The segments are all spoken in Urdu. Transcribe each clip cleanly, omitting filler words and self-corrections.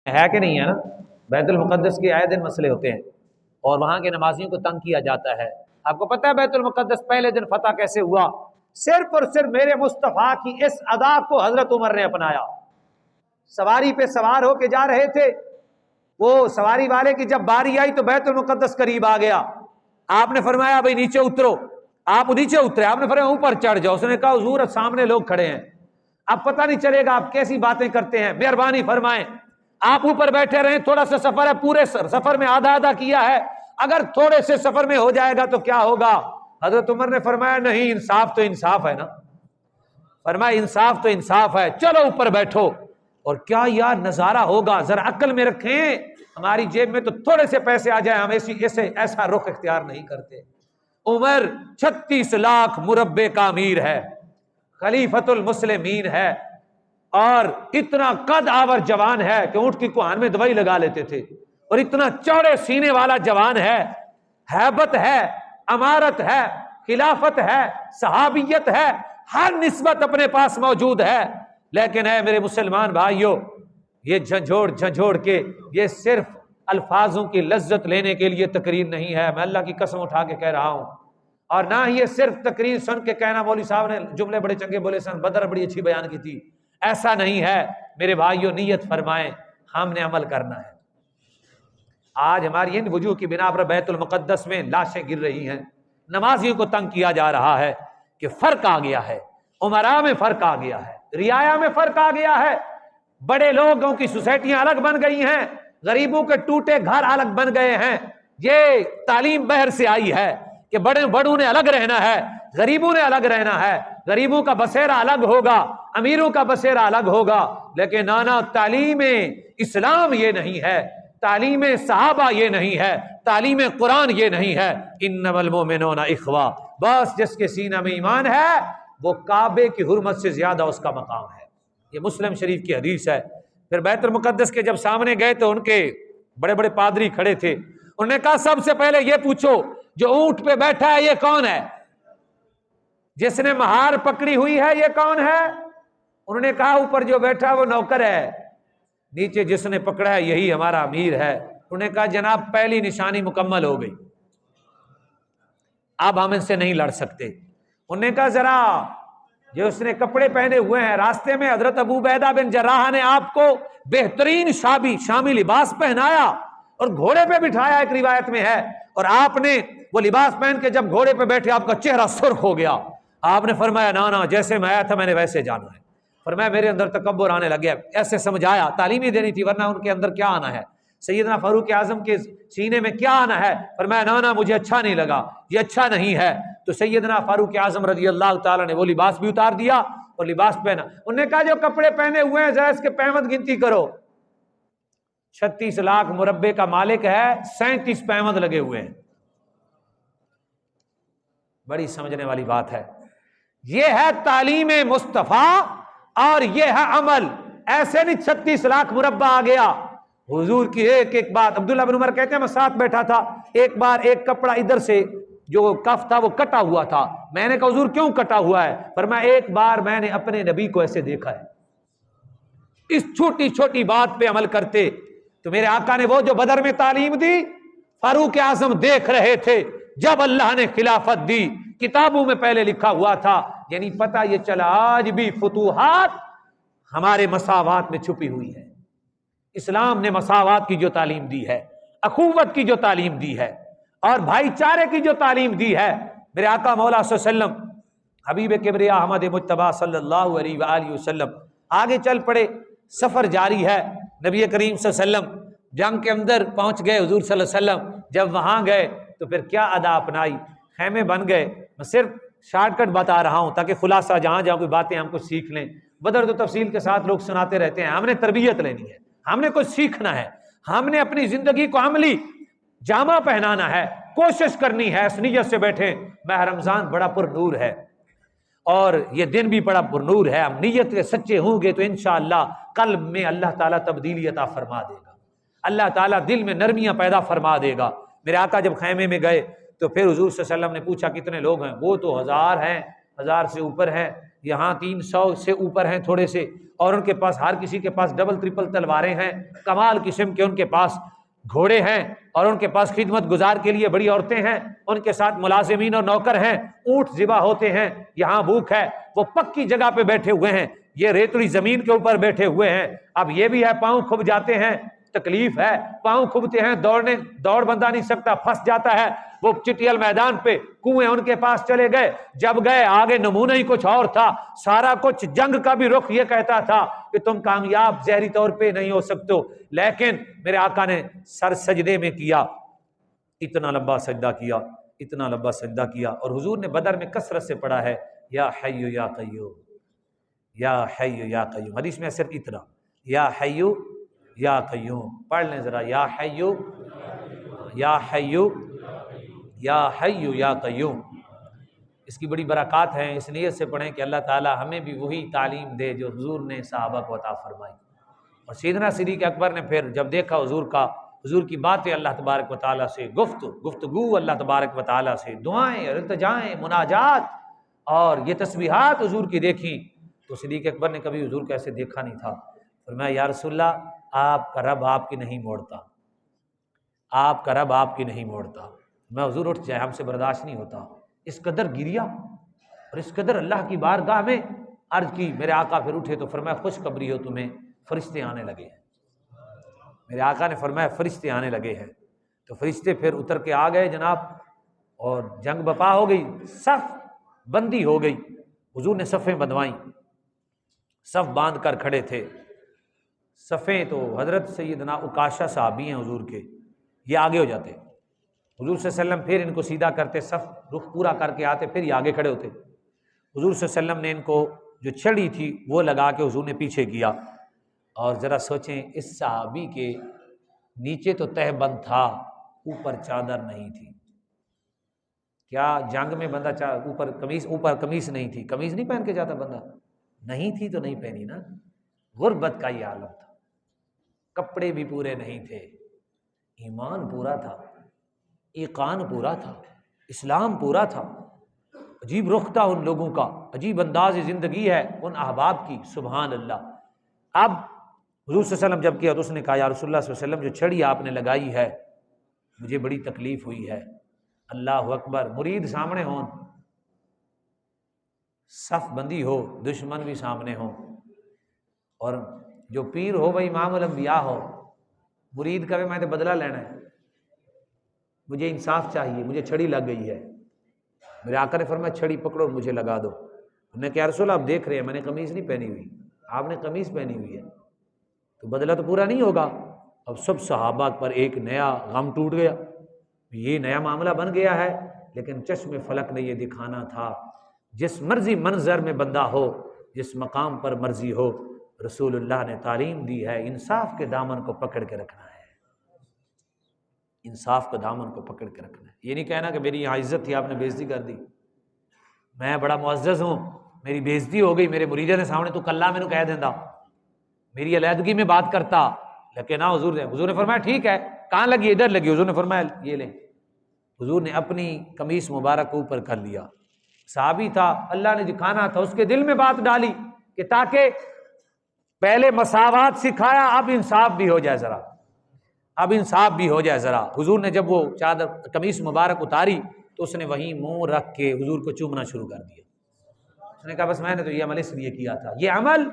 ہے کہ نہیں ہے نا؟ بیت المقدس کے آئے دن مسئلے ہوتے ہیں اور وہاں کے نمازیوں کو تنگ کیا جاتا ہے۔ آپ کو پتہ ہے بیت المقدس پہلے دن فتح کیسے ہوا؟ صرف اور صرف میرے مصطفیٰ کی اس ادا کو حضرت عمر نے اپنایا۔ سواری پہ سوار ہو کے جا رہے تھے، وہ سواری والے کی جب باری آئی تو بیت المقدس قریب آ گیا، آپ نے فرمایا بھائی نیچے اترو۔ آپ نیچے اترے، آپ نے فرمایا اوپر چڑھ جاؤ۔ اس نے کہا حضور سامنے لوگ کھڑے ہیں، اب پتہ نہیں چلے گا آپ کیسی باتیں کرتے ہیں، مہربانی فرمائیں آپ اوپر بیٹھے رہیں، تھوڑا سا سفر ہے، پورے سفر میں آدھا آدھا کیا ہے، اگر تھوڑے سے سفر میں ہو جائے گا تو کیا ہوگا؟ حضرت عمر نے فرمایا نہیں، انصاف تو انصاف ہے نا، فرمایا انصاف تو انصاف ہے، چلو اوپر بیٹھو۔ اور کیا یار نظارہ ہوگا، ذرا عقل میں رکھیں، ہماری جیب میں تو تھوڑے سے پیسے آ جائیں ہم ایسا رخ اختیار نہیں کرتے۔ عمر 36 لاکھ مربع کا امیر ہے، خلیفۃ المسلمین ہے، اور اتنا قد آور جوان ہے کہ اونٹ کی کوہان میں دوائی لگا لیتے تھے، اور اتنا چوڑے سینے والا جوان ہے، ہیبت ہے، امارت ہے، خلافت ہے، صحابیت ہے، ہر نسبت اپنے پاس موجود ہے۔ لیکن اے میرے مسلمان بھائیو، یہ جھنجھوڑ کے یہ صرف الفاظوں کی لذت لینے کے لیے تقریر نہیں ہے، میں اللہ کی قسم اٹھا کے کہہ رہا ہوں، اور نہ ہی یہ صرف تقریر سن کے کہنا مولوی صاحب نے جملے بڑے چنگے بولے سن، بدر بڑی اچھی بیان کی تھی، ایسا نہیں ہے میرے بھائیو۔ نیت فرمائیں، ہم نے عمل کرنا ہے۔ آج ہماری ان وجوہ کی بنا پر بیت المقدس میں لاشیں گر رہی ہیں، نمازیوں کو تنگ کیا جا رہا ہے، کہ فرق آ گیا ہے، عمراء میں فرق آ گیا ہے، رعایا میں فرق آ گیا ہے، بڑے لوگوں کی سوسائٹیاں الگ بن گئی ہیں، غریبوں کے ٹوٹے گھر الگ بن گئے ہیں۔ یہ تعلیم بہر سے آئی ہے کہ بڑوں نے الگ رہنا ہے، غریبوں نے الگ رہنا ہے، غریبوں کا بسیرا الگ ہوگا، امیروں کا بسیرا الگ ہوگا، لیکن نانا تعلیم اسلام یہ نہیں ہے، تعلیم صحابہ یہ نہیں ہے، تعلیم قرآن یہ نہیں ہے۔ انما المؤمنون اخوہ، بس جس کے سینہ میں ایمان ہے وہ کعبے کی حرمت سے زیادہ اس کا مقام ہے۔ یہ مسلم شریف کی حدیث ہے۔ پھر بیت المقدس کے جب سامنے گئے تو ان کے بڑے بڑے پادری کھڑے تھے، انہوں نے کہا سب سے پہلے یہ پوچھو جو اونٹ پہ بیٹھا ہے یہ کون ہے؟ جس نے مہار پکڑی ہوئی ہے یہ کون ہے؟ انہوں نے کہا اوپر جو بیٹھا ہے وہ نوکر ہے، نیچے جس نے پکڑا ہے یہی ہمارا امیر ہے۔ انہوں نے کہا جناب پہلی نشانی مکمل ہو گئی، اب ہم ان سے نہیں لڑ سکتے۔ انہوں نے کہا ذرا جو اس نے کپڑے پہنے ہوئے ہیں، راستے میں حضرت ابو عبیدہ بن جراح نے آپ کو بہترین شامی لباس پہنایا اور گھوڑے پہ بٹھایا، ایک روایت میں ہے، اور آپ نے وہ لباس پہن کے جب گھوڑے پہ بیٹھے آپ کا چہرہ سرخ ہو گیا۔ آپ نے فرمایا نا جیسے میں آیا تھا میں نے ویسے جانا ہے۔ فرمایا میرے اندر تکبر آنے لگا، ایسے سمجھایا، تعلیم ہی دینی تھی ورنہ ان کے اندر کیا آنا ہے، سیدنا فاروق اعظم کے سینے میں کیا آنا ہے؟ فرمایا نا مجھے اچھا نہیں لگا، یہ اچھا نہیں ہے۔ تو سیدنا فاروق اعظم رضی اللہ تعالیٰ نے وہ لباس بھی اتار دیا اور لباس پہنا۔ انہوں نے کہا جو کپڑے پہنے ہوئے ہیں ذرا اس کے پیمد گنتی کرو۔ 36 لاکھ مربع کا مالک ہے، 37 پیمد لگے ہوئے ہیں۔ بڑی سمجھنے والی بات ہے۔ یہ ہے تعلیم مصطفیٰ اور یہ ہے عمل۔ ایسے نہیں 36 لاکھ مربع آ گیا، حضور کی ایک ایک بات۔ عبداللہ بن عمر کہتے ہیں میں ساتھ بیٹھا تھا، ایک بار ایک کپڑا ادھر سے جو کف تھا وہ کٹا ہوا تھا، میں نے کہا حضور کیوں کٹا ہوا ہے؟ فرمایا ایک بار میں نے اپنے نبی کو ایسے دیکھا ہے۔ اس چھوٹی چھوٹی بات پہ عمل کرتے تو میرے آقا نے وہ جو بدر میں تعلیم دی فاروق اعظم دیکھ رہے تھے، جب اللہ نے خلافت دی کتابوں میں پہلے لکھا ہوا تھا، یعنی پتہ یہ چلا آج بھی فتوحات ہمارے مساوات میں چھپی ہوئی ہے۔ اسلام نے مساوات کی جو تعلیم دی ہے، اخوت کی جو تعلیم دی ہے اور بھائی چارے کی جو تعلیم دی ہے، میرے آقا مولا صلی اللہ علیہ وسلم حبیب کبریا احمد مجتبیٰ صلی اللہ علیہ وآلہ وسلم آگے چل پڑے، سفر جاری ہے۔ نبی کریم صلی اللہ علیہ وسلم جنگ کے اندر پہنچ گئے، حضور صلی اللہ علیہ وسلم جب وہاں گئے تو پھر کیا ادا اپنائی، خیمے بن گئے۔ میں صرف شارٹ کٹ بتا رہا ہوں تاکہ خلاصہ جہاں کوئی باتیں ہم کچھ سیکھ لیں۔ بدر تو تفصیل کے ساتھ لوگ سناتے رہتے ہیں، ہم نے تربیت لینی ہے، ہم نے کچھ سیکھنا ہے، ہم نے اپنی زندگی کو عملی جامہ پہنانا ہے، کوشش کرنی ہے۔ اس نیت سے بیٹھے ماہ رمضان بڑا پر نور ہے اور یہ دن بھی بڑا پر نور ہے، ہم نیت کے سچے ہوں گے تو انشاءاللہ قلب میں اللہ تعالیٰ تبدیلی عطا فرما دے گا، اللہ تعالیٰ دل میں نرمیاں پیدا فرما دے گا۔ میرے آقا جب خیمے میں گئے تو پھر حضور صلی اللہ علیہ وسلم نے پوچھا کتنے لوگ ہیں؟ وہ تو 1000 ہیں، 1000 سے اوپر ہیں۔ یہاں 300 سے اوپر ہیں تھوڑے سے، اور ان کے پاس ہر کسی کے پاس ڈبل ٹرپل تلواریں ہیں، کمال قسم کے ان کے پاس گھوڑے ہیں، اور ان کے پاس خدمت گزار کے لیے بڑی عورتیں ہیں، ان کے ساتھ ملازمین اور نوکر ہیں، اونٹ ذبح ہوتے ہیں، یہاں بھوک ہے، وہ پکی جگہ پہ بیٹھے ہوئے ہیں، یہ ریتلی زمین کے اوپر بیٹھے ہوئے ہیں۔ اب یہ بھی ہے پاؤں کھب جاتے ہیں، تکلیف ہے، پاؤں کھبتے ہیں، دوڑ بندہ نہیں سکتا، پھنس جاتا ہے۔ وہ چٹیل میدان پہ کنویں ان کے پاس چلے گئے، جب گئے آگے نمونہ ہی کچھ اور تھا، سارا کچھ جنگ کا بھی رخ یہ کہتا تھا کہ تم کامیاب ظاہری طور پہ نہیں ہو سکتے، لیکن میرے آقا نے سر سجدے میں کیا، اتنا لمبا سجدہ کیا، اتنا لمبا سجدہ کیا، اور حضور نے بدر میں کثرت سے پڑھا ہے یا حی یا قیوم، یا حی یا قیوم، حدیث میں صرف اتنا یا حی یا قیوم پڑھ لیں ذرا، یا حی یا حی یا حی یا قیوم۔ اس کی بڑی برکات ہیں، اس نیت سے پڑھیں کہ اللہ تعالی ہمیں بھی وہی تعلیم دے جو حضور نے صحابہ کو عطا فرمائی۔ اور سیدنا صدیق اکبر نے پھر جب دیکھا حضور کی باتیں اللہ تبارک و تعالیٰ سے، گفتگو اللہ تبارک و تعالیٰ سے، دعائیں اور التجائیں، مناجات اور یہ تسبیحات حضور کی دیکھیں، تو صدیق اکبر نے کبھی حضور کو ایسے دیکھا نہیں تھا۔ فرمایا یا رسول اللہ، آپ کا رب آپ کی نہیں موڑتا، آپ کا رب آپ کی نہیں موڑتا۔ میں حضور اٹھ جائے، ہم سے برداشت نہیں ہوتا۔ اس قدر گریا اور اس قدر اللہ کی بارگاہ میں عرض کی۔ میرے آقا پھر اٹھے تو فرمایا خوشخبری ہو تمہیں، فرشتے آنے لگے ہیں۔ میرے آقا نے فرمایا فرشتے آنے لگے ہیں، تو فرشتے پھر اتر کے آ گئے جناب، اور جنگ بپا ہو گئی، صف بندی ہو گئی، حضور نے صفیں بندوائیں، صف باندھ کر کھڑے تھے۔ صفیں تو حضرت سیدنا عکاشہ صحابی ہیں حضور کے، یہ آگے ہو جاتے، حضور صلی اللہ علیہ وسلم پھر ان کو سیدھا کرتے، صف رخ پورا کر کے آتے، پھر یہ آگے کھڑے ہوتے۔ حضور صلی اللہ علیہ وسلم نے ان کو جو چھڑی تھی وہ لگا کے حضور نے پیچھے کیا۔ اور ذرا سوچیں، اس صحابی کے نیچے تو تہ بند تھا، اوپر چادر نہیں تھی۔ کیا جنگ میں بندہ اوپر قمیص نہیں تھی، قمیص نہیں پہن کے جاتا بندہ؟ نہیں تھی تو نہیں پہنی نا، غربت کا یہ عالم تھا، کپڑے بھی پورے نہیں تھے، ایمان پورا تھا، ایقان پورا تھا، اسلام پورا تھا۔ عجیب رخ تھا ان لوگوں کا، عجیب انداز زندگی ہے ان احباب کی، سبحان اللہ۔ اب حضور صلی اللہ علیہ وسلم جب کیا تو اس نے کہا یا رسول اللہ صلی اللہ علیہ وسلم، جو چھڑی آپ نے لگائی ہے مجھے بڑی تکلیف ہوئی ہے۔ اللہ اکبر، مرید سامنے ہوں، صف بندی ہو، دشمن بھی سامنے ہو، اور جو پیر ہو وہ امام الانبیاء ہو، مرید کہے میں تو بدلہ لینا ہے، مجھے انصاف چاہیے، مجھے چھڑی لگ گئی ہے۔ میرے آقا نے فرمایا چھڑی پکڑو مجھے لگا دو۔ انہوں نے کہا رسول آپ دیکھ رہے ہیں میں نے قمیص نہیں پہنی ہوئی، آپ نے قمیص پہنی ہوئی ہے، تو بدلہ تو پورا نہیں ہوگا۔ اب سب صحابہ پر ایک نیا غم ٹوٹ گیا، یہ نیا معاملہ بن گیا ہے، لیکن چشم فلک نے یہ دکھانا تھا جس مرضی منظر میں بندہ ہو، جس مقام پر مرضی ہو، رسول اللہ نے تعلیم دی ہے انصاف کے دامن کو پکڑ کے رکھنا ہے، انصاف کے دامن کو پکڑ کے رکھنا ہے۔ یہ نہیں کہنا کہ میری یہاں عزت تھی آپ نے بےعزتی کر دی، میں بڑا معزز ہوں میری بےعزتی ہو گئی میرے مریدوں نے سامنے، تو کلّا میں نے کہہ دینا، میری علیحدگی میں بات کرتا، لیکن نہ حضور نے فرمایا ٹھیک ہے، کہاں لگی؟ ادھر لگی۔ حضور نے فرمایا یہ لیں۔ حضور نے اپنی قمیص مبارک کو اوپر کر لیا۔ صحابی تھا، اللہ نے دکھانا تھا، اس کے دل میں بات ڈالی کہ تاکہ پہلے مساوات سکھایا، اب انصاف بھی ہو جائے ذرا، اب انصاف بھی ہو جائے ذرا۔ حضور نے جب وہ چادر قمیص مبارک اتاری تو اس نے وہیں منہ رکھ کے حضور کو چومنا شروع کر دیا۔ اس نے کہا بس میں نے تو یہ عمل اس لیے کیا تھا۔ یہ عمل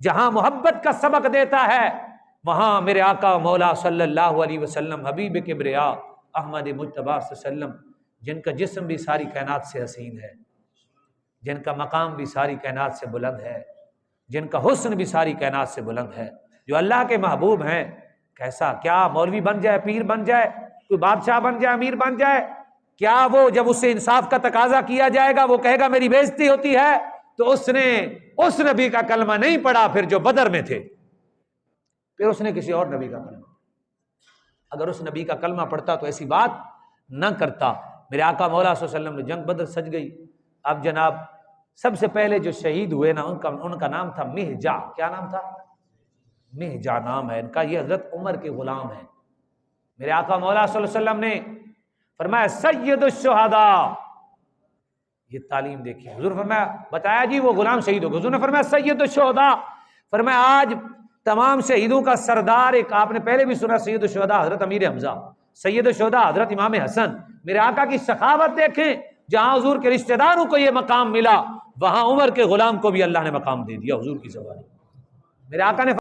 جہاں محبت کا سبق دیتا ہے وہاں میرے آقا مولا صلی اللہ علیہ وسلم، حبیب کبریا احمد مجتبیٰ صلی اللہ علیہ وسلم، جن کا جسم بھی ساری کائنات سے حسین ہے، جن کا مقام بھی ساری کائنات سے بلند ہے، جن کا حسن بھی ساری کائنات سے بلند ہے، جو اللہ کے محبوب ہیں، کیسا کیا مولوی بن جائے، پیر بن جائے، کوئی بادشاہ بن جائے، امیر بن جائے، کیا وہ جب اس سے انصاف کا تقاضا کیا جائے گا وہ کہے گا میری بےزتی ہوتی ہے؟ تو اس نے اس نبی کا کلمہ نہیں پڑھا پھر جو بدر میں تھے، پھر اس نے کسی اور نبی کا کلمہ، اگر اس نبی کا کلمہ پڑھتا تو ایسی بات نہ کرتا۔ میرے آقا مولا صلی اللہ علیہ وسلم نے جنگ بدر سج گئی۔ اب جناب سب سے پہلے جو شہید ہوئے نا ان کا نام تھا مہجا۔ کیا نام تھا؟ مہجا نام ہے ان کا، یہ حضرت عمر کے غلام ہیں۔ میرے آقا مولا صلی اللہ علیہ وسلم نے فرمایا سید الشہداء، یہ تعلیم دیکھیے. حضور فرمایا بتایا جی وہ غلام شہید ہو گئے. حضور نے فرمایا سید الشہداء، فرمایا آج تمام شہیدوں کا سردار ایک آپ نے پہلے بھی سنا سید الشہداء حضرت امیر حمزہ، سید الشہداء حضرت امام حسن. میرے آقا کی سخاوت دیکھیں، جہاں حضور کے رشتہ داروں کو یہ مقام ملا وہاں عمر کے غلام کو بھی اللہ نے مقام دے دیا حضور کی زبان. میرے آقا نے